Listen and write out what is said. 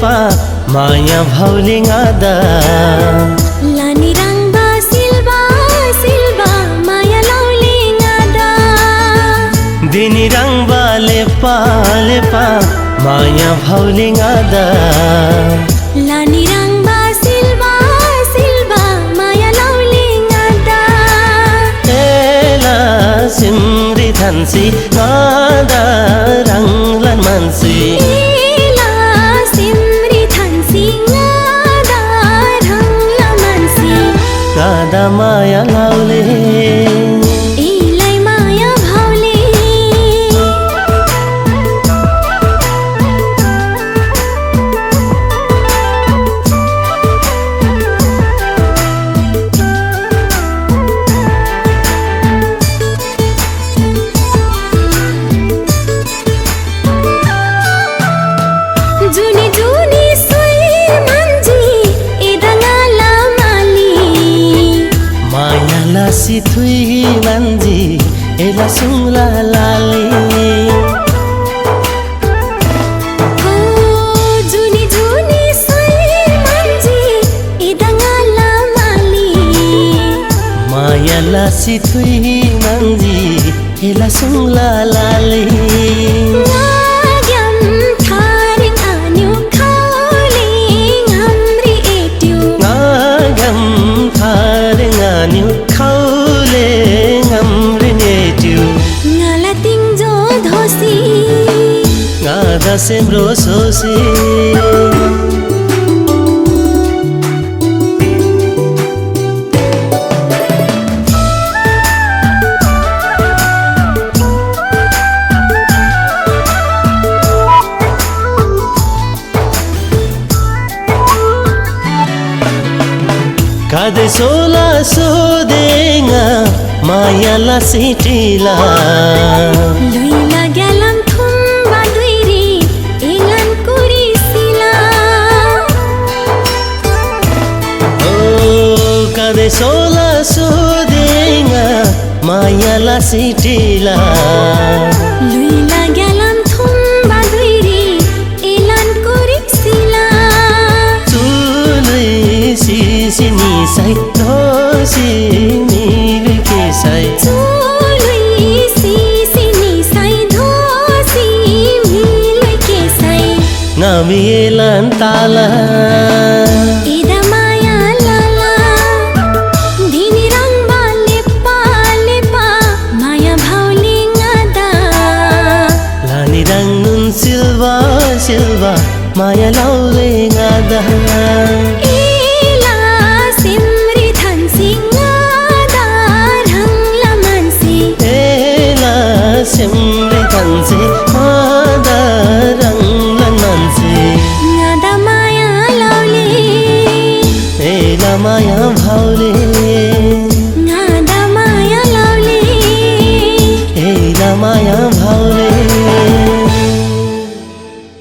पा माया भाउले गादा लानी रंगबा सिल्बा सिल्बा माया लाउले गादा दिनी रंगबा लेपा लेपा माया भाउले गादा लानी रंगबा सिल्बा सिल्बा माया लाउले गादा एला सिमरी थान्सी गादा रंगलन मानसी एला सिमरी थान्सी गादा रंगलन मानसी गादा माया लाउले एलाई माया भाउले जुनी जुनी सोई मंजी एदंगाला माली माया लासी थुई मंजी एला सुंगला लाली ओ जुनी जुनी सोई मंजी एदंगाला माली माया लासी थुई मंजी एला सुंगला लाली नाग्यम थारिङ आन्यु खाउले हाम्री एट्यु ngagam thare ngani khaule ngamri netiu ngala तिङजो धोसी ngada semro sosi kade sola sodenga maya la sitila लुइला ग्यालम थुम्बा दुइरी एलन कुरी सिला oh kade sola sodenga maya la sitila लुइला ग्यालम थुम्बा दुइरी एलन कुरी सिला tului sisini sai dosi milu ke sai चुलुई सिसिनी Sai Dhosi मिलै केसाई ngami elan tala एदा माया लाला दिनी रंगबा लेपा लेपा माया भाउले गादा lani rangun silva silva maya laule ngada एला सिमरी थान्सी गादा रंगला Mansi ela simri tansi ada ranglan mansi गादा माया लाउले ela maya bhaule